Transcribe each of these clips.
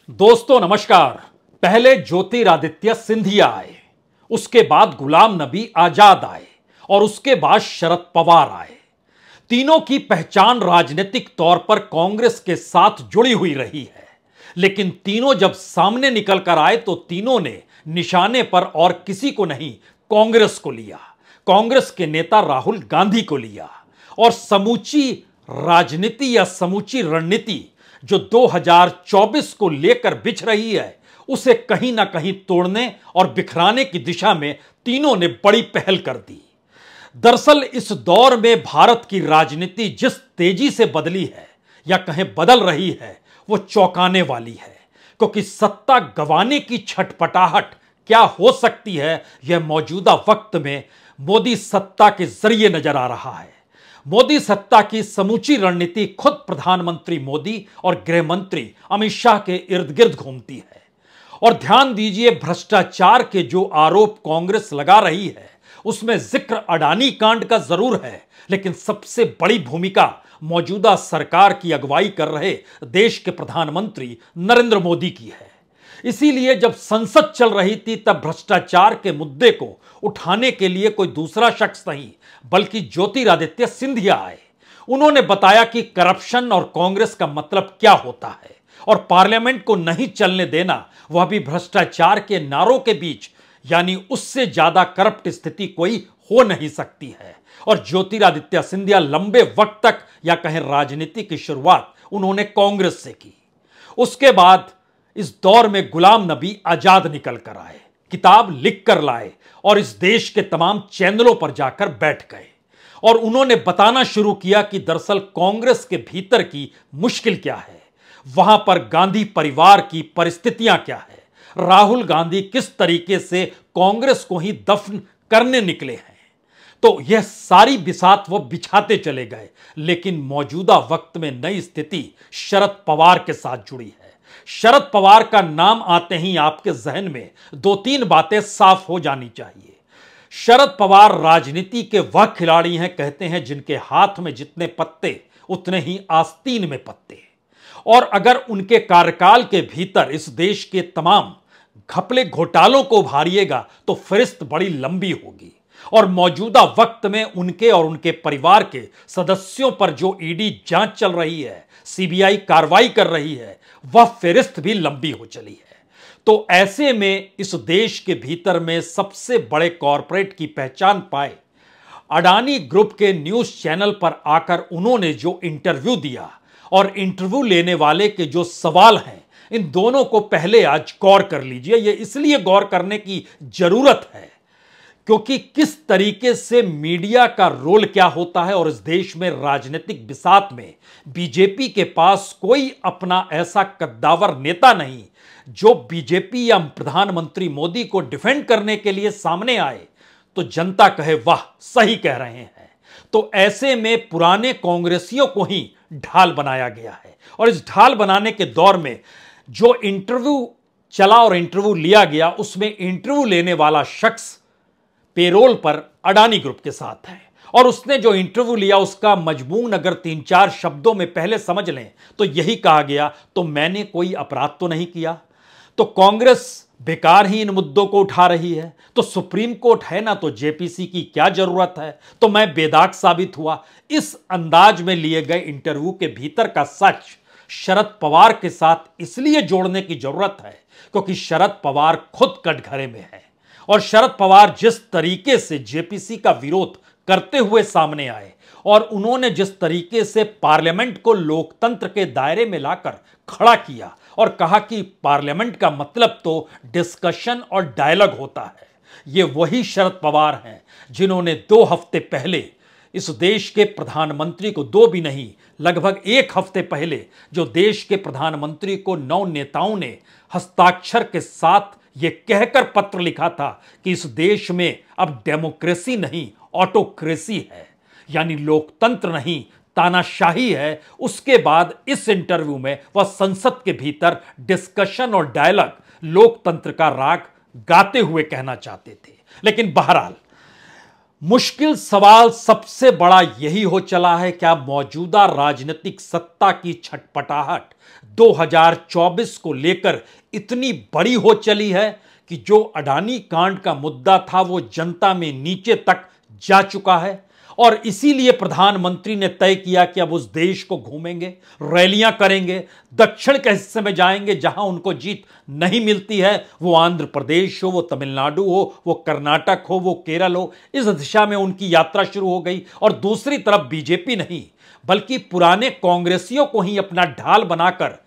दोस्तों नमस्कार। पहले ज्योतिरादित्य सिंधिया आए, उसके बाद गुलाम नबी आजाद आए और उसके बाद शरद पवार आए। तीनों की पहचान राजनीतिक तौर पर कांग्रेस के साथ जुड़ी हुई रही है, लेकिन तीनों जब सामने निकल कर आए तो तीनों ने निशाने पर और किसी को नहीं, कांग्रेस को लिया। कांग्रेस के नेता राहुल गांधी को लिया और समूची राजनीति या समूची रणनीति जो 2024 को लेकर बिछ रही है, उसे कहीं ना कहीं तोड़ने और बिखराने की दिशा में तीनों ने बड़ी पहल कर दी। दरअसल इस दौर में भारत की राजनीति जिस तेजी से बदली है या कहें बदल रही है, वो चौंकाने वाली है, क्योंकि सत्ता गंवाने की छटपटाहट क्या हो सकती है, यह मौजूदा वक्त में मोदी सत्ता के जरिए नजर आ रहा है। मोदी सत्ता की समूची रणनीति खुद प्रधानमंत्री मोदी और गृह मंत्री अमित शाह के इर्द गिर्द घूमती है। और ध्यान दीजिए, भ्रष्टाचार के जो आरोप कांग्रेस लगा रही है उसमें जिक्र अडानी कांड का जरूर है, लेकिन सबसे बड़ी भूमिका मौजूदा सरकार की अगुवाई कर रहे देश के प्रधानमंत्री नरेंद्र मोदी की है। इसीलिए जब संसद चल रही थी तब भ्रष्टाचार के मुद्दे को उठाने के लिए कोई दूसरा शख्स नहीं बल्कि ज्योतिरादित्य सिंधिया आए। उन्होंने बताया कि करप्शन और कांग्रेस का मतलब क्या होता है और पार्लियामेंट को नहीं चलने देना, वह भी भ्रष्टाचार के नारों के बीच, यानी उससे ज्यादा करप्ट स्थिति कोई हो नहीं सकती है। और ज्योतिरादित्य सिंधिया लंबे वक्त तक या कहें राजनीति की शुरुआत उन्होंने कांग्रेस से की। उसके बाद इस दौर में गुलाम नबी आजाद निकल कर आए, किताब लिख कर लाए और इस देश के तमाम चैनलों पर जाकर बैठ गए और उन्होंने बताना शुरू किया कि दरअसल कांग्रेस के भीतर की मुश्किल क्या है, वहां पर गांधी परिवार की परिस्थितियां क्या है, राहुल गांधी किस तरीके से कांग्रेस को ही दफन करने निकले हैं। तो यह सारी बिसात वो बिछाते चले गए, लेकिन मौजूदा वक्त में नई स्थिति शरद पवार के साथ जुड़ी है। शरद पवार का नाम आते ही आपके जहन में दो तीन बातें साफ हो जानी चाहिए। शरद पवार राजनीति के वह खिलाड़ी हैं, कहते हैं, जिनके हाथ में जितने पत्ते उतने ही आस्तीन में पत्ते। और अगर उनके कार्यकाल के भीतर इस देश के तमाम घपले घोटालों को उभारिएगा तो फहरिस्त बड़ी लंबी होगी। और मौजूदा वक्त में उनके और उनके परिवार के सदस्यों पर जो ईडी जांच चल रही है, सीबीआई कार्रवाई कर रही है, वह फहरिस्त भी लंबी हो चली है। तो ऐसे में इस देश के भीतर में सबसे बड़े कॉरपोरेट की पहचान पाए अडानी ग्रुप के न्यूज चैनल पर आकर उन्होंने जो इंटरव्यू दिया और इंटरव्यू लेने वाले के जो सवाल हैं, इन दोनों को पहले आज गौर कर लीजिए। यह इसलिए गौर करने की जरूरत है क्योंकि किस तरीके से मीडिया का रोल क्या होता है और इस देश में राजनीतिक बिसात में बीजेपी के पास कोई अपना ऐसा कद्दावर नेता नहीं जो बीजेपी या प्रधानमंत्री मोदी को डिफेंड करने के लिए सामने आए तो जनता कहे वाह, सही कह रहे हैं। तो ऐसे में पुराने कांग्रेसियों को ही ढाल बनाया गया है और इस ढाल बनाने के दौर में जो इंटरव्यू चला और इंटरव्यू लिया गया, उसमें इंटरव्यू लेने वाला शख्स पेरोल पर अडानी ग्रुप के साथ है और उसने जो इंटरव्यू लिया उसका मजमून अगर 3-4 शब्दों में पहले समझ लें तो यही कहा गया, तो मैंने कोई अपराध तो नहीं किया, तो कांग्रेस बेकार ही इन मुद्दों को उठा रही है, तो सुप्रीम कोर्ट है ना, तो जेपीसी की क्या जरूरत है, तो मैं बेदाग साबित हुआ। इस अंदाज में लिए गए इंटरव्यू के भीतर का सच शरद पवार के साथ इसलिए जोड़ने की जरूरत है क्योंकि शरद पवार खुद कटघरे में है और शरद पवार जिस तरीके से जेपीसी का विरोध करते हुए सामने आए और उन्होंने जिस तरीके से पार्लियामेंट को लोकतंत्र के दायरे में लाकर खड़ा किया और कहा कि पार्लियामेंट का मतलब तो डिस्कशन और डायलॉग होता है, ये वही शरद पवार हैं जिन्होंने 2 हफ्ते पहले इस देश के प्रधानमंत्री को, 2 भी नहीं लगभग 1 हफ्ते पहले, जो देश के प्रधानमंत्री को 9 नेताओं ने हस्ताक्षर के साथ यह कहकर पत्र लिखा था कि इस देश में अब डेमोक्रेसी नहीं ऑटोक्रेसी है, यानी लोकतंत्र नहीं तानाशाही है। उसके बाद इस इंटरव्यू में वह संसद के भीतर डिस्कशन और डायलॉग, लोकतंत्र का राग गाते हुए कहना चाहते थे। लेकिन बहरहाल मुश्किल सवाल सबसे बड़ा यही हो चला है, क्या मौजूदा राजनीतिक सत्ता की छटपटाहट 2024 को लेकर इतनी बड़ी हो चली है कि जो अडानी कांड का मुद्दा था वो जनता में नीचे तक जा चुका है। और इसीलिए प्रधानमंत्री ने तय किया कि अब उस देश को घूमेंगे, रैलियां करेंगे, दक्षिण के हिस्से में जाएंगे जहां उनको जीत नहीं मिलती है, वो आंध्र प्रदेश हो, वो तमिलनाडु हो, वो कर्नाटक हो, वो केरल हो। इस दिशा में उनकी यात्रा शुरू हो गई। और दूसरी तरफ बीजेपी नहीं बल्कि पुराने कांग्रेसियों को ही अपना ढाल बनाकर,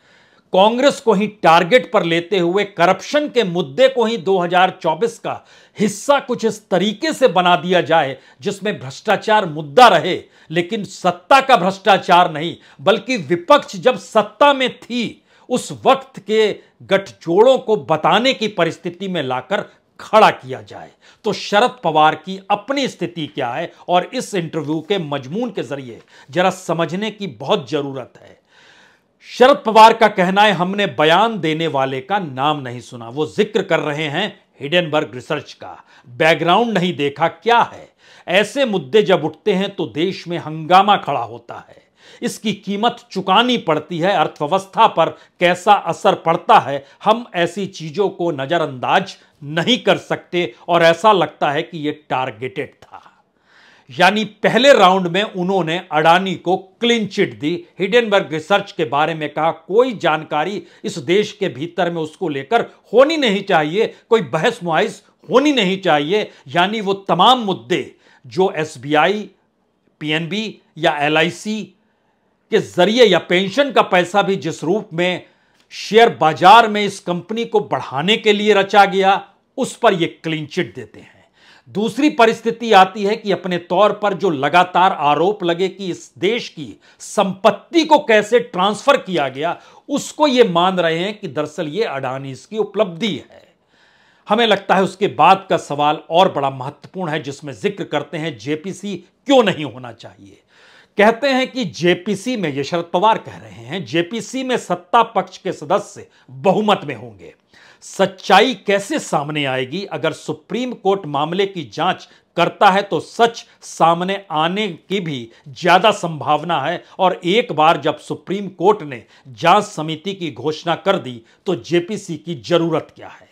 कांग्रेस को ही टारगेट पर लेते हुए करप्शन के मुद्दे को ही 2024 का हिस्सा कुछ इस तरीके से बना दिया जाए जिसमें भ्रष्टाचार मुद्दा रहे, लेकिन सत्ता का भ्रष्टाचार नहीं बल्कि विपक्ष जब सत्ता में थी उस वक्त के गठजोड़ों को बताने की परिस्थिति में लाकर खड़ा किया जाए। तो शरद पवार की अपनी स्थिति क्या है और इस इंटरव्यू के मजमून के जरिए जरा समझने की बहुत जरूरत है। शरद पवार का कहना है, हमने बयान देने वाले का नाम नहीं सुना। वो जिक्र कर रहे हैं हिडेनबर्ग रिसर्च का, बैकग्राउंड नहीं देखा क्या है। ऐसे मुद्दे जब उठते हैं तो देश में हंगामा खड़ा होता है, इसकी कीमत चुकानी पड़ती है, अर्थव्यवस्था पर कैसा असर पड़ता है, हम ऐसी चीजों को नजरअंदाज नहीं कर सकते। और ऐसा लगता है कि यह टारगेटेड था। यानी पहले राउंड में उन्होंने अडानी को क्लीन चिट दी, हिडेनबर्ग रिसर्च के बारे में कहा कोई जानकारी इस देश के भीतर में उसको लेकर होनी नहीं चाहिए, कोई बहस मुआइज होनी नहीं चाहिए। यानी वो तमाम मुद्दे जो एसबीआई, पीएनबी या एलआईसी के जरिए या पेंशन का पैसा भी जिस रूप में शेयर बाजार में इस कंपनी को बढ़ाने के लिए रचा गया, उस पर यह क्लीन चिट देते हैं। दूसरी परिस्थिति आती है कि अपने तौर पर जो लगातार आरोप लगे कि इस देश की संपत्ति को कैसे ट्रांसफर किया गया, उसको यह मान रहे हैं कि दरअसल यह अडानी की उपलब्धि है। हमें लगता है उसके बाद का सवाल और बड़ा महत्वपूर्ण है जिसमें जिक्र करते हैं जेपीसी क्यों नहीं होना चाहिए। कहते हैं कि जेपीसी में, ये शरद पवार कह रहे हैं, जेपीसी में सत्ता पक्ष के सदस्य बहुमत में होंगे। सच्चाई कैसे सामने आएगी? अगर सुप्रीम कोर्ट मामले की जांच करता है तो सच सामने आने की भी ज्यादा संभावना है। और एक बार जब सुप्रीम कोर्ट ने जांच समिति की घोषणा कर दी तो जेपीसी की जरूरत क्या है?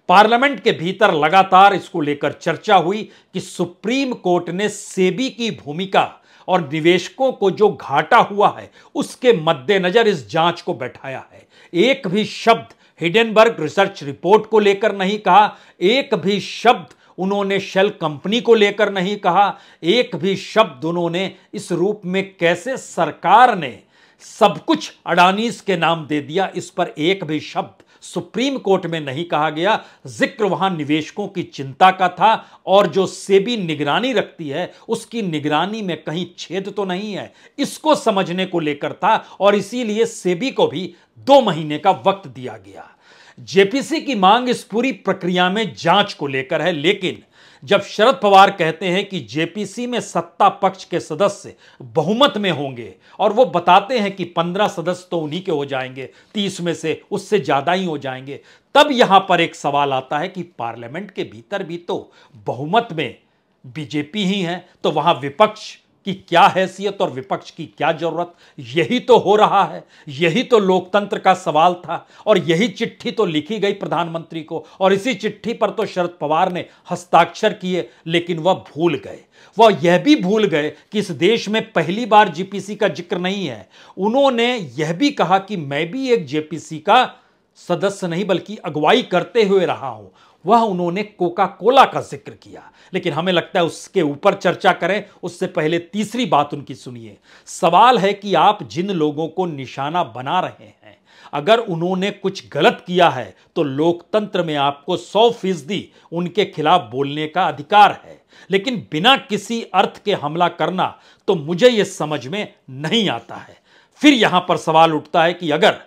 पार्लियामेंट के भीतर लगातार इसको लेकर चर्चा हुई कि सुप्रीम कोर्ट ने सेबी की भूमिका और निवेशकों को जो घाटा हुआ है उसके मद्देनजर इस जांच को बैठाया है। एक भी शब्द हिडेनबर्ग रिसर्च रिपोर्ट को लेकर नहीं कहा, एक भी शब्द उन्होंने शेल कंपनी को लेकर नहीं कहा, एक भी शब्द उन्होंने इस रूप में कैसे सरकार ने सब कुछ अडानीज के नाम दे दिया, इस पर एक भी शब्द सुप्रीम कोर्ट में नहीं कहा गया। जिक्र वहां निवेशकों की चिंता का था और जो सेबी निगरानी रखती है उसकी निगरानी में कहीं छेद तो नहीं है, इसको समझने को लेकर था। और इसीलिए सेबी को भी 2 महीने का वक्त दिया गया। जेपीसी की मांग इस पूरी प्रक्रिया में जांच को लेकर है, लेकिन जब शरद पवार कहते हैं कि जेपीसी में सत्ता पक्ष के सदस्य बहुमत में होंगे और वो बताते हैं कि 15 सदस्य तो उन्हीं के हो जाएंगे, 30 में से उससे ज्यादा ही हो जाएंगे, तब यहां पर एक सवाल आता है कि पार्लियामेंट के भीतर भी तो बहुमत में बीजेपी ही है, तो वहां विपक्ष की क्या हैसियत और विपक्ष की क्या जरूरत? यही तो हो रहा है, यही तो लोकतंत्र का सवाल था। और यही चिट्ठी तो लिखी गई प्रधानमंत्री को और इसी चिट्ठी पर तो शरद पवार ने हस्ताक्षर किए, लेकिन वह भूल गए। वह यह भी भूल गए कि इस देश में पहली बार जेपीसी का जिक्र नहीं है। उन्होंने यह भी कहा कि मैं भी एक जेपीसी का सदस्य नहीं बल्कि अगुवाई करते हुए रहा हूं। वह उन्होंने कोका कोला का जिक्र किया, लेकिन हमें लगता है उसके ऊपर चर्चा करें उससे पहले तीसरी बात उनकी सुनिए। सवाल है कि आप जिन लोगों को निशाना बना रहे हैं, अगर उन्होंने कुछ गलत किया है तो लोकतंत्र में आपको 100% उनके खिलाफ बोलने का अधिकार है, लेकिन बिना किसी अर्थ के हमला करना तो मुझे यह समझ में नहीं आता है। फिर यहां पर सवाल उठता है कि अगर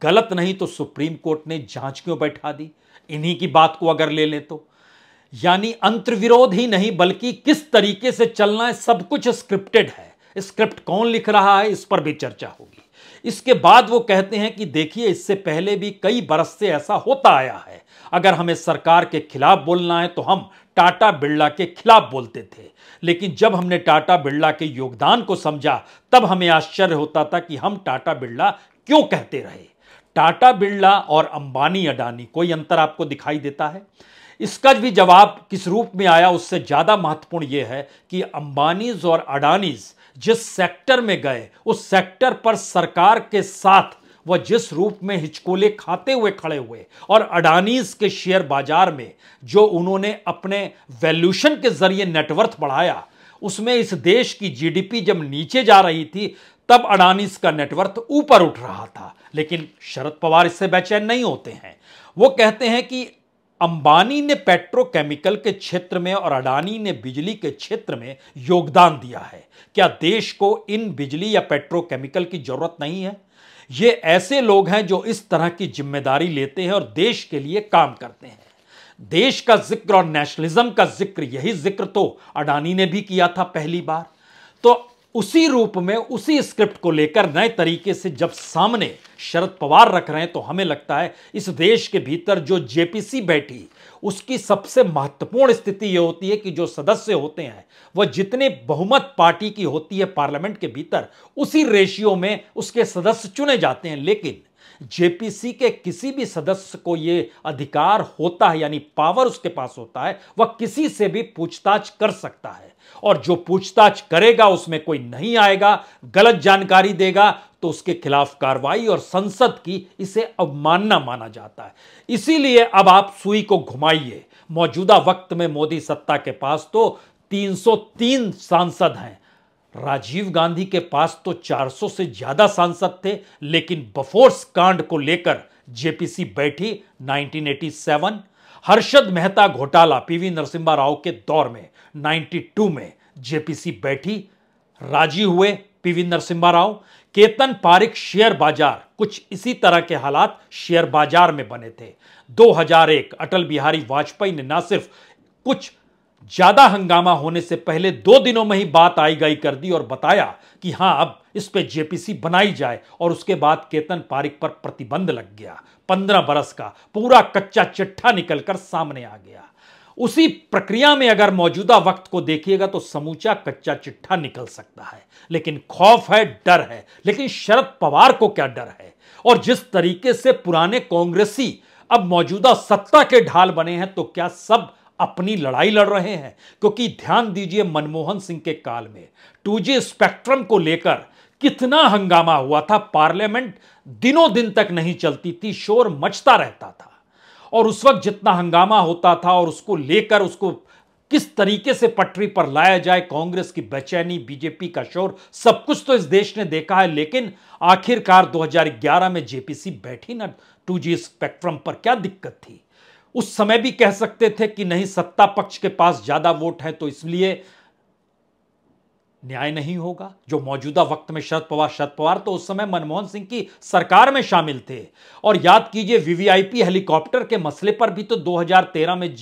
गलत नहीं तो सुप्रीम कोर्ट ने जांच क्यों बैठा दी? इन्हीं की बात को अगर ले लें तो, यानी अंतर्विरोध ही नहीं बल्कि किस तरीके से चलना है, सब कुछ स्क्रिप्टेड है। स्क्रिप्ट कौन लिख रहा है इस पर भी चर्चा होगी। इसके बाद वो कहते हैं कि देखिए, इससे पहले भी कई बरस से ऐसा होता आया है, अगर हमें सरकार के खिलाफ बोलना है तो हम टाटा बिरला के खिलाफ बोलते थे, लेकिन जब हमने टाटा बिरला के योगदान को समझा तब हमें आश्चर्य होता था कि हम टाटा बिरला क्यों कहते रहे। टाटा बिरला और अंबानी अडानी, कोई अंतर आपको दिखाई देता है? इसका भी जवाब किस रूप में आया, उससे ज्यादा महत्वपूर्ण यह है कि अंबानीज और अडानीज जिस सेक्टर में गए उस सेक्टर पर सरकार के साथ वह जिस रूप में हिचकोले खाते हुए खड़े हुए, और अडानीज के शेयर बाजार में जो उन्होंने अपने वैल्यूएशन के जरिए नेटवर्थ बढ़ाया, उसमें इस देश की जीडीपी जब नीचे जा रही थी तब अडानीज का नेटवर्थ ऊपर उठ रहा था। लेकिन शरद पवार इससे बेचैन नहीं होते हैं। वो कहते हैं कि अंबानी ने पेट्रोकेमिकल के क्षेत्र में और अडानी ने बिजली के क्षेत्र में योगदान दिया है। क्या देश को इन बिजली या पेट्रोकेमिकल की जरूरत नहीं है? ये ऐसे लोग हैं जो इस तरह की जिम्मेदारी लेते हैं और देश के लिए काम करते हैं। देश का जिक्र और नेशनलिज्म का जिक्र, यही जिक्र तो अडानी ने भी किया था पहली बार। तो उसी रूप में, उसी स्क्रिप्ट को लेकर नए तरीके से जब सामने शरद पवार रख रहे हैं, तो हमें लगता है इस देश के भीतर जो जेपीसी बैठी, उसकी सबसे महत्वपूर्ण स्थिति यह होती है कि जो सदस्य होते हैं वह जितने बहुमत पार्टी की होती है पार्लियामेंट के भीतर, उसी रेशियो में उसके सदस्य चुने जाते हैं। लेकिन जेपीसी के किसी भी सदस्य को यह अधिकार होता है, यानी पावर उसके पास होता है, वह किसी से भी पूछताछ कर सकता है, और जो पूछताछ करेगा उसमें कोई नहीं आएगा, गलत जानकारी देगा तो उसके खिलाफ कार्रवाई, और संसद की इसे अवमानना माना जाता है। इसीलिए अब आप सुई को घुमाइए, मौजूदा वक्त में मोदी सत्ता के पास तो 303 सांसद हैं, राजीव गांधी के पास तो 400 से ज्यादा सांसद थे, लेकिन बफोर्स कांड को लेकर जेपीसी बैठी 1987, हर्षद मेहता घोटाला पीवी नरसिम्हा राव के दौर में 92 में जेपीसी बैठी, राजी हुए पीवी नरसिम्हा राव। केतन पारिक शेयर बाजार, कुछ इसी तरह के हालात शेयर बाजार में बने थे। 2001 अटल बिहारी वाजपेयी ने न सिर्फ कुछ ज्यादा हंगामा होने से पहले 2 दिनों में ही बात आई गई कर दी और बताया कि हां अब इस पे जेपीसी बनाई जाए, और उसके बाद केतन पारिक पर प्रतिबंध लग गया। 15 बरस का पूरा कच्चा चिट्ठा निकलकर सामने आ गया। उसी प्रक्रिया में अगर मौजूदा वक्त को देखिएगा तो समूचा कच्चा चिट्ठा निकल सकता है। लेकिन खौफ है, डर है। लेकिन शरद पवार को क्या डर है? और जिस तरीके से पुराने कांग्रेसी अब मौजूदा सत्ता के ढाल बने हैं, तो क्या सब अपनी लड़ाई लड़ रहे हैं? क्योंकि ध्यान दीजिए, मनमोहन सिंह के काल में 2G स्पेक्ट्रम को लेकर कितना हंगामा हुआ था। पार्लियामेंट दिनों दिन तक नहीं चलती थी, शोर मचता रहता था। और उस वक्त जितना हंगामा होता था और उसको लेकर उसको किस तरीके से पटरी पर लाया जाए, कांग्रेस की बेचैनी, बीजेपी का शोर, सब कुछ तो इस देश ने देखा है। लेकिन आखिरकार 2011 में जेपीसी बैठी ना 2G स्पेक्ट्रम पर, क्या दिक्कत थी? उस समय भी कह सकते थे कि नहीं, सत्ता पक्ष के पास ज्यादा वोट हैं तो इसलिए न्याय नहीं होगा। जो मौजूदा वक्त में शरद पवार तो उस समय मनमोहन सिंह की सरकार में शामिल थे। और याद कीजिए, वीवीआईपी हेलीकॉप्टर के मसले पर भी तो 2013 में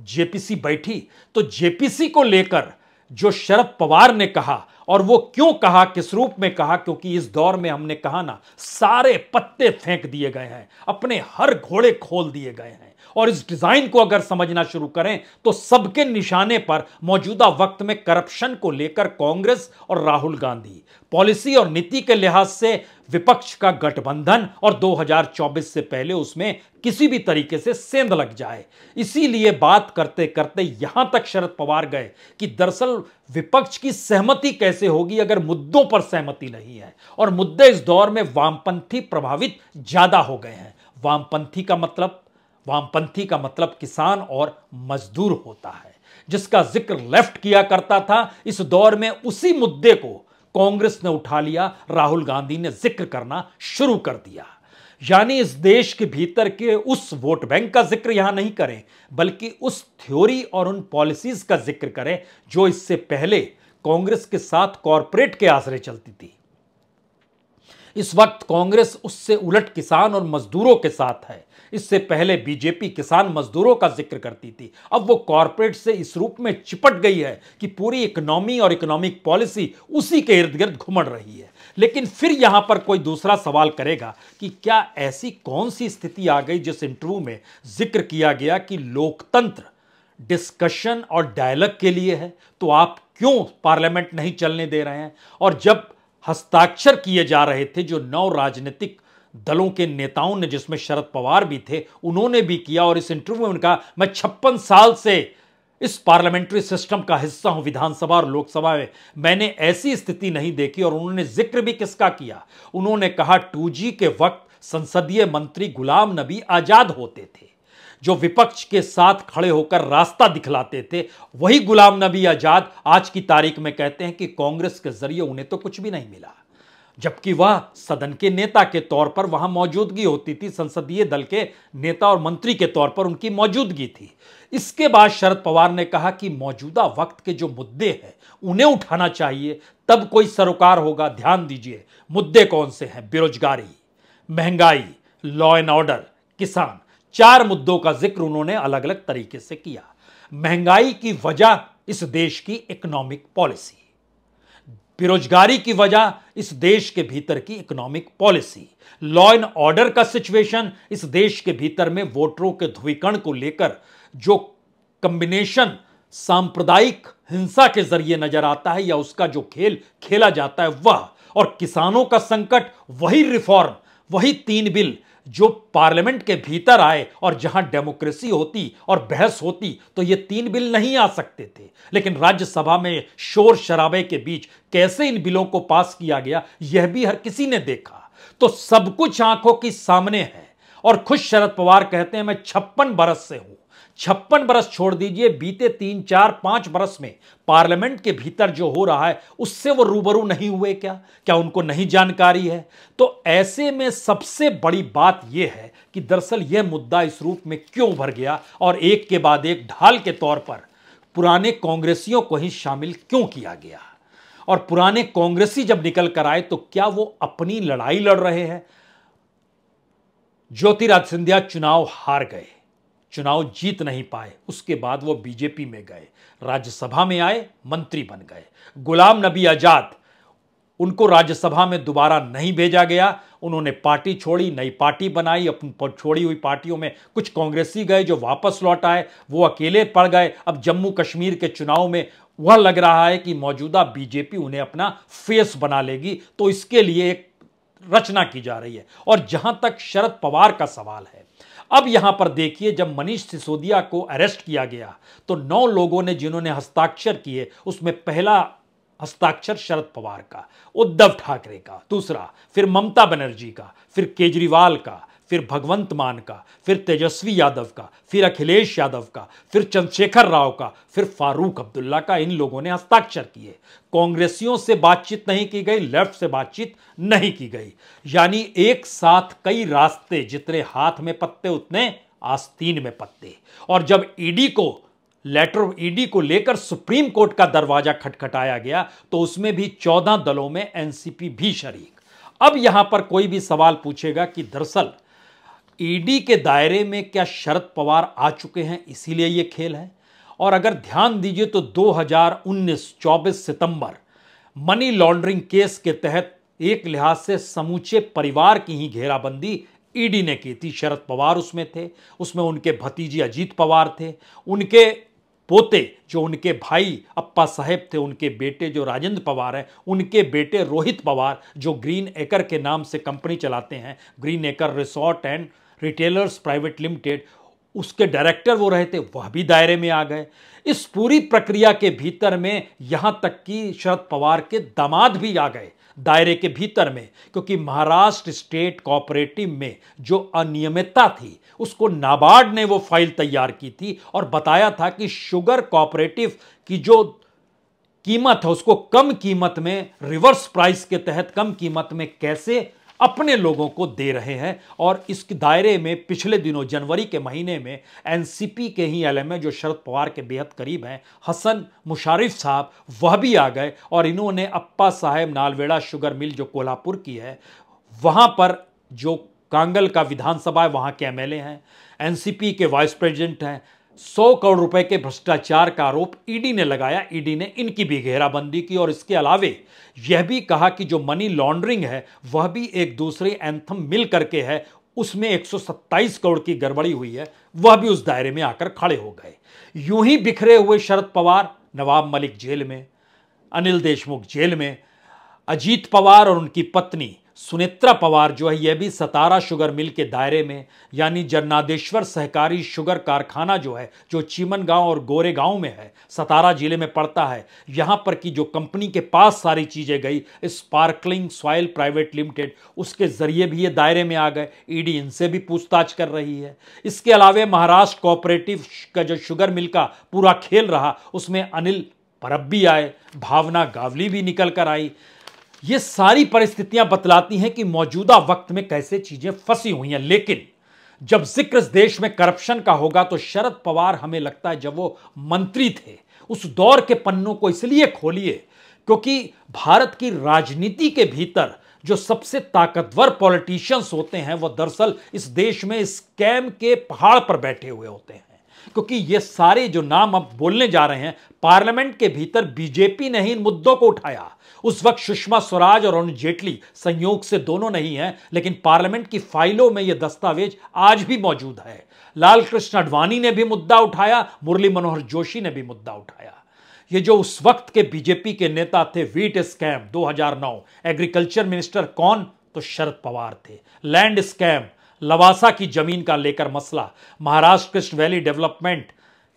जेपीसी बैठी। तो जेपीसी को लेकर जो शरद पवार ने कहा, और वो क्यों कहा, किस रूप में कहा, क्योंकि इस दौर में हमने कहा ना, सारे पत्ते फेंक दिए गए हैं, अपने हर घोड़े खोल दिए गए हैं। और इस डिजाइन को अगर समझना शुरू करें तो सबके निशाने पर मौजूदा वक्त में करप्शन को लेकर कांग्रेस और राहुल गांधी, पॉलिसी और नीति के लिहाज से विपक्ष का गठबंधन, और 2024 से पहले उसमें किसी भी तरीके से सेंध लग जाए। इसीलिए बात करते करते यहां तक शरद पवार गए कि दरअसल विपक्ष की सहमति कैसे होगी अगर मुद्दों पर सहमति नहीं है। और मुद्दे इस दौर में वामपंथी प्रभावित ज्यादा हो गए हैं। वामपंथी का मतलब किसान और मजदूर होता है, जिसका जिक्र लेफ्ट किया करता था। इस दौर में उसी मुद्दे को कांग्रेस ने उठा लिया, राहुल गांधी ने जिक्र करना शुरू कर दिया। यानी इस देश के भीतर के उस वोट बैंक का जिक्र यहां नहीं करें, बल्कि उस थ्योरी और उन पॉलिसीज का जिक्र करें जो इससे पहले कांग्रेस के साथ कॉरपोरेट के आसरे चलती थी। इस वक्त कांग्रेस उससे उलट किसान और मजदूरों के साथ है। इससे पहले बीजेपी किसान मजदूरों का जिक्र करती थी, अब वो कॉरपोरेट से इस रूप में चिपट गई है कि पूरी इकोनॉमी और इकोनॉमिक पॉलिसी उसी के इर्द गिर्द घुमड़ रही है। लेकिन फिर यहां पर कोई दूसरा सवाल करेगा कि क्या ऐसी कौन सी स्थिति आ गई जिस इंटरव्यू में जिक्र किया गया कि लोकतंत्र डिस्कशन और डायलॉग के लिए है, तो आप क्यों पार्लियामेंट नहीं चलने दे रहे हैं? और जब हस्ताक्षर किए जा रहे थे जो 9 राजनीतिक दलों के नेताओं ने, जिसमें शरद पवार भी थे, उन्होंने भी किया। और इस इंटरव्यू में उनका, मैं 56 साल से इस पार्लियामेंट्री सिस्टम का हिस्सा हूं, विधानसभा और लोकसभा में, मैंने ऐसी स्थिति नहीं देखी। और उन्होंने जिक्र भी किसका किया? उन्होंने कहा 2G के वक्त संसदीय मंत्री गुलाम नबी आजाद होते थे, जो विपक्ष के साथ खड़े होकर रास्ता दिखलाते थे। वही गुलाम नबी आजाद आज की तारीख में कहते हैं कि कांग्रेस के जरिए उन्हें तो कुछ भी नहीं मिला, जबकि वह सदन के नेता के तौर पर वहां मौजूदगी होती थी, संसदीय दल के नेता और मंत्री के तौर पर उनकी मौजूदगी थी। इसके बाद शरद पवार ने कहा कि मौजूदा वक्त के जो मुद्दे हैं उन्हें उठाना चाहिए, तब कोई सरोकार होगा। ध्यान दीजिए, मुद्दे कौन से हैं? बेरोजगारी, महंगाई, लॉ एंड ऑर्डर, किसान। 4 मुद्दों का जिक्र उन्होंने अलग अलग तरीके से किया। महंगाई की वजह इस देश की इकोनॉमिक पॉलिसी, बेरोजगारी की वजह इस देश के भीतर की economic policy, law and order का सिचुएशन इस देश के भीतर में वोटरों के ध्रुवीकरण को लेकर जो कॉम्बिनेशन सांप्रदायिक हिंसा के जरिए नजर आता है या उसका जो खेल खेला जाता है वह, और किसानों का संकट, वही रिफॉर्म, वही 3 बिल जो पार्लियामेंट के भीतर आए। और जहां डेमोक्रेसी होती और बहस होती तो ये 3 बिल नहीं आ सकते थे, लेकिन राज्यसभा में शोर शराबे के बीच कैसे इन बिलों को पास किया गया यह भी हर किसी ने देखा। तो सब कुछ आंखों के सामने है। और खुद शरद पवार कहते हैं मैं 56 बरस से हूं। 56 बरस छोड़ दीजिए, बीते 3, 4, 5 बरस में पार्लियामेंट के भीतर जो हो रहा है उससे वो रूबरू नहीं हुए क्या उनको नहीं जानकारी है? तो ऐसे में सबसे बड़ी बात यह है कि दरअसल यह मुद्दा इस रूप में क्यों उभर गया और एक के बाद एक ढाल के तौर पर पुराने कांग्रेसियों को ही शामिल क्यों किया गया? और पुराने कांग्रेसी जब निकल कर आए तो क्या वो अपनी लड़ाई लड़ रहे हैं? ज्योतिरादित्य सिंधिया चुनाव हार गए, चुनाव जीत नहीं पाए, उसके बाद वो बीजेपी में गए, राज्यसभा में आए, मंत्री बन गए। गुलाम नबी आजाद, उनको राज्यसभा में दोबारा नहीं भेजा गया, उन्होंने पार्टी छोड़ी, नई पार्टी बनाई। अपनी छोड़ी हुई पार्टियों में कुछ कांग्रेसी गए जो वापस लौट आए, वो अकेले पड़ गए। अब जम्मू कश्मीर के चुनाव में वह लग रहा है कि मौजूदा बीजेपी उन्हें अपना फेस बना लेगी, तो इसके लिए एक रचना की जा रही है। और जहां तक शरद पवार का सवाल है, अब यहां पर देखिए, जब मनीष सिसोदिया को अरेस्ट किया गया तो 9 लोगों ने जिन्होंने हस्ताक्षर किए, उसमें पहला हस्ताक्षर शरद पवार का, उद्धव ठाकरे का, दूसरा फिर ममता बनर्जी का, फिर केजरीवाल का, फिर भगवंत मान का, फिर तेजस्वी यादव का, फिर अखिलेश यादव का, फिर चंद्रशेखर राव का, फिर फारूक अब्दुल्ला का। इन लोगों ने हस्ताक्षर किए। कांग्रेसियों से बातचीत नहीं की गई, लेफ्ट से बातचीत नहीं की गई। यानी एक साथ कई रास्ते, जितने हाथ में पत्ते उतने आस्तीन में पत्ते। और जब ईडी को लेकर सुप्रीम कोर्ट का दरवाजा खटखटाया गया तो उसमें भी 14 दलों में एनसीपी भी शरीक। अब यहां पर कोई भी सवाल पूछेगा कि दरअसल ईडी के दायरे में क्या शरद पवार आ चुके हैं, इसीलिए यह खेल है? और अगर ध्यान दीजिए तो 2019 24 सितंबर मनी लॉन्ड्रिंग केस के तहत एक लिहाज से समूचे परिवार की ही घेराबंदी ईडी ने की थी। शरद पवार उसमें थे, उसमें उनके भतीजे अजीत पवार थे, उनके पोते जो उनके भाई अप्पा साहेब थे, उनके बेटे जो राजेंद्र पवार हैं, उनके बेटे रोहित पवार जो ग्रीन एकर के नाम से कंपनी चलाते हैं, green acre resort and retailers private limited, उसके डायरेक्टर वो रहे थे, वह भी दायरे में आ गए। इस पूरी प्रक्रिया के भीतर में यहां तक कि शरद पवार के दामाद भी आ गए दायरे के भीतर में, क्योंकि महाराष्ट्र स्टेट कोऑपरेटिव में जो अनियमितता थी उसको नाबार्ड ने वो फाइल तैयार की थी और बताया था कि शुगर कोऑपरेटिव की जो कीमत है उसको कम कीमत में, रिवर्स प्राइस के तहत कम कीमत में कैसे अपने लोगों को दे रहे हैं। और इस दायरे में पिछले दिनों जनवरी के महीने में एनसीपी के ही एलएमए जो शरद पवार के बेहद करीब हैं, हसन मुशारिफ साहब, वह भी आ गए और इन्होंने अप्पा साहेब नालवेड़ा शुगर मिल जो कोल्हापुर की है, वहां पर जो कांगल का विधानसभा है वहां के एमएलए हैं, एनसीपी के वाइस प्रेसिडेंट हैं, 100 करोड़ रुपए के भ्रष्टाचार का आरोप ईडी ने लगाया। ईडी ने इनकी भी घेराबंदी की और इसके अलावे यह भी कहा कि जो मनी लॉन्ड्रिंग है वह भी एक दूसरे एंथम मिल करके है, उसमें 127 करोड़ की गड़बड़ी हुई है, वह भी उस दायरे में आकर खड़े हो गए। यूं ही बिखरे हुए शरद पवार, नवाब मलिक जेल में, अनिल देशमुख जेल में, अजीत पवार और उनकी पत्नी सुनेत्रा पवार जो है यह भी सतारा शुगर मिल के दायरे में, यानी जन्नादेश्वर सहकारी शुगर कारखाना जो है, जो चीमनगांव और गोरेगांव में है, सतारा जिले में पड़ता है, यहां पर की जो कंपनी के पास सारी चीजें गई, स्पार्कलिंग सॉइल प्राइवेट लिमिटेड, उसके जरिए भी ये दायरे में आ गए। ईडी इनसे भी पूछताछ कर रही है। इसके अलावा महाराष्ट्र कोऑपरेटिव का जो शुगर मिल का पूरा खेल रहा, उसमें अनिल परब भी आए, भावना गावली भी निकल कर आई। ये सारी परिस्थितियां बतलाती हैं कि मौजूदा वक्त में कैसे चीजें फंसी हुई हैं। लेकिन जब जिक्र इस देश में करप्शन का होगा तो शरद पवार, हमें लगता है जब वो मंत्री थे, उस दौर के पन्नों को इसलिए खोलिए क्योंकि भारत की राजनीति के भीतर जो सबसे ताकतवर पॉलिटिशियंस होते हैं वो दरअसल इस देश में स्कैम के पहाड़ पर बैठे हुए होते हैं। क्योंकि ये सारे जो नाम अब बोलने जा रहे हैं, पार्लियामेंट के भीतर बीजेपी ने ही इन मुद्दों को उठाया। उस वक्त सुषमा स्वराज और अरुण जेटली, संयोग से दोनों नहीं हैं, लेकिन पार्लियामेंट की फाइलों में यह दस्तावेज आज भी मौजूद है। लाल कृष्ण आडवाणी ने भी मुद्दा उठाया, मुरली मनोहर जोशी ने भी मुद्दा उठाया। ये जो उस वक्त के बीजेपी के नेता थे, व्हीट स्कैम 2009, एग्रीकल्चर मिनिस्टर कौन, तो शरद पवार थे। लैंड स्कैम, लवासा की जमीन का लेकर मसला, महाराष्ट्र कृष्ण वैली डेवलपमेंट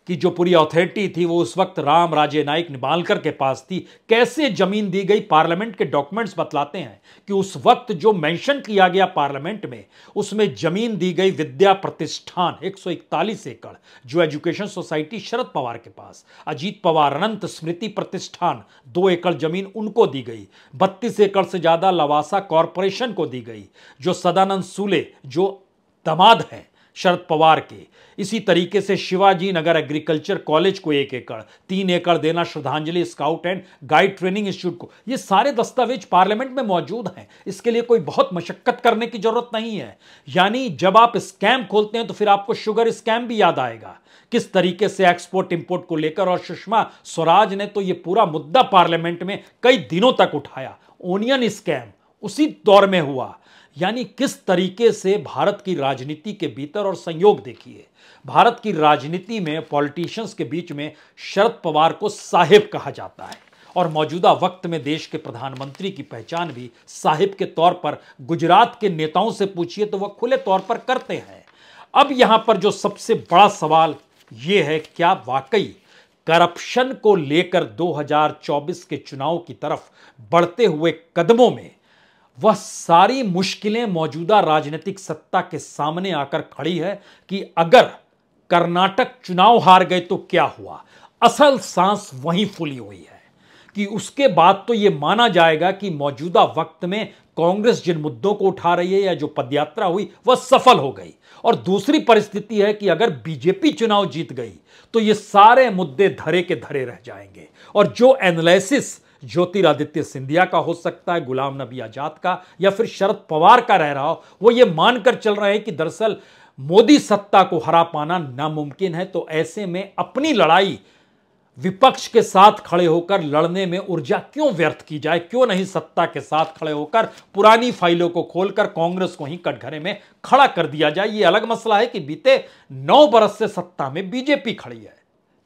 की जो पूरी अथॉरिटी थी वो उस वक्त राम राजे नाइक निंबालकर के पास थी। कैसे जमीन दी गई, पार्लियामेंट के डॉक्यूमेंट्स बतलाते हैं कि उस वक्त जो मेंशन किया गया पार्लियामेंट में, उसमें जमीन दी गई विद्या प्रतिष्ठान 141 एकड़, जो एजुकेशन सोसाइटी शरद पवार के पास, अजीत पवार अनंत स्मृति प्रतिष्ठान 2 एकड़ जमीन उनको दी गई, 32 एकड़ से ज्यादा लवासा कॉरपोरेशन को दी गई, जो सदानंद सूले जो दामाद हैं शरद पवार के। इसी तरीके से शिवाजी नगर एग्रीकल्चर कॉलेज को 1 एकड़, 3 एकड़ देना श्रद्धांजलि scout and guide training institute को। ये सारे दस्तावेज पार्लियामेंट में मौजूद हैं। इसके लिए कोई बहुत मशक्कत करने की जरूरत नहीं है। यानी जब आप स्कैम खोलते हैं तो फिर आपको शुगर स्कैम भी याद आएगा, किस तरीके से एक्सपोर्ट इंपोर्ट को लेकर, और सुषमा स्वराज ने तो ये पूरा मुद्दा पार्लियामेंट में कई दिनों तक उठाया। ओनियन स्कैम उसी दौर में हुआ। यानी किस तरीके से भारत की राजनीति के भीतर, और संयोग देखिए, भारत की राजनीति में पॉलिटिशियंस के बीच में शरद पवार को साहिब कहा जाता है, और मौजूदा वक्त में देश के प्रधानमंत्री की पहचान भी साहिब के तौर पर गुजरात के नेताओं से पूछिए तो वह खुले तौर पर करते हैं। अब यहां पर जो सबसे बड़ा सवाल यह है, क्या वाकई करप्शन को लेकर 2024 के चुनाव की तरफ बढ़ते हुए कदमों में वह सारी मुश्किलें मौजूदा राजनीतिक सत्ता के सामने आकर खड़ी है कि अगर कर्नाटक चुनाव हार गए तो क्या हुआ? असल सांस वहीं फूली हुई है कि उसके बाद तो यह माना जाएगा कि मौजूदा वक्त में कांग्रेस जिन मुद्दों को उठा रही है या जो पदयात्रा हुई वह सफल हो गई। और दूसरी परिस्थिति है कि अगर बीजेपी चुनाव जीत गई तो ये सारे मुद्दे धरे के धरे रह जाएंगे। और जो एनालिसिस ज्योतिरादित्य सिंधिया का हो सकता है, गुलाम नबी आजाद का, या फिर शरद पवार का रह रहा हो, वो ये मानकर चल रहे हैं कि दरअसल मोदी सत्ता को हरा पाना नामुमकिन है। तो ऐसे में अपनी लड़ाई विपक्ष के साथ खड़े होकर लड़ने में ऊर्जा क्यों व्यर्थ की जाए? क्यों नहीं सत्ता के साथ खड़े होकर पुरानी फाइलों को खोलकर कांग्रेस को ही कटघरे में खड़ा कर दिया जाए? ये अलग मसला है कि बीते 9 बरस से सत्ता में बीजेपी खड़ी है।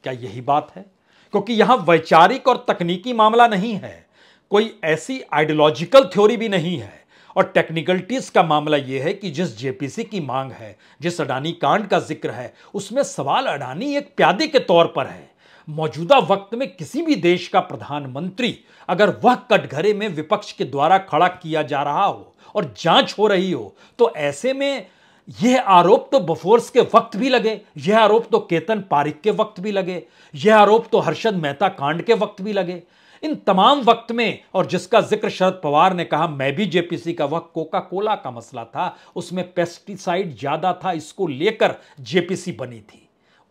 क्या यही बात है? क्योंकि यहां वैचारिक और तकनीकी मामला नहीं है, कोई ऐसी आइडियोलॉजिकल थ्योरी भी नहीं है, और टेक्निकलिटीज का मामला यह है कि जिस जेपीसी की मांग है, जिस अडानी कांड का जिक्र है, उसमें सवाल अडानी एक प्यादे के तौर पर है। मौजूदा वक्त में किसी भी देश का प्रधानमंत्री अगर वह कटघरे में विपक्ष के द्वारा खड़ा किया जा रहा हो और जांच हो रही हो, तो ऐसे में यह आरोप तो बफोर्स के वक्त भी लगे, यह आरोप तो केतन पारिक के वक्त भी लगे, यह आरोप तो हर्षद मेहता कांड के वक्त भी लगे। इन तमाम वक्त में, और जिसका जिक्र शरद पवार ने कहा मैं भी जेपीसी का, वह कोका कोला का मसला था, उसमें पेस्टिसाइड ज्यादा था, इसको लेकर जेपीसी बनी थी,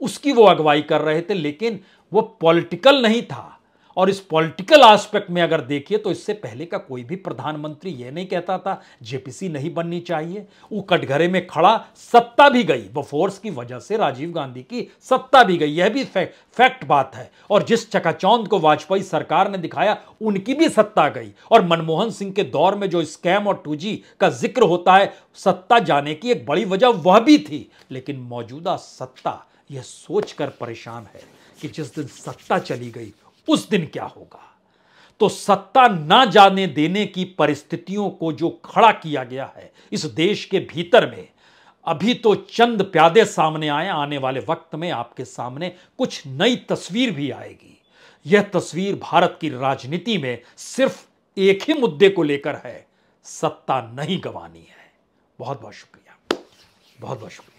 उसकी वो अगुवाई कर रहे थे, लेकिन वो पॉलिटिकल नहीं था। और इस पॉलिटिकल एस्पेक्ट में अगर देखिए तो इससे पहले का कोई भी प्रधानमंत्री यह नहीं कहता था जेपीसी नहीं बननी चाहिए। वो कटघरे में खड़ा, सत्ता भी गई, बफोर्स की वजह से राजीव गांधी की सत्ता भी गई, यह भी फैक्ट बात है। और जिस चकाचौंध को वाजपेयी सरकार ने दिखाया उनकी भी सत्ता गई। और मनमोहन सिंह के दौर में जो स्कैम और 2G का जिक्र होता है, सत्ता जाने की एक बड़ी वजह वह भी थी। लेकिन मौजूदा सत्ता यह सोचकर परेशान है कि जिस दिन सत्ता चली गई उस दिन क्या होगा। तो सत्ता ना जाने देने की परिस्थितियों को जो खड़ा किया गया है इस देश के भीतर में, अभी तो चंद प्यादे सामने आए, आने वाले वक्त में आपके सामने कुछ नई तस्वीर भी आएगी। यह तस्वीर भारत की राजनीति में सिर्फ एक ही मुद्दे को लेकर है, सत्ता नहीं गंवानी है। बहुत बहुत शुक्रिया, बहुत बहुत शुक्रिया।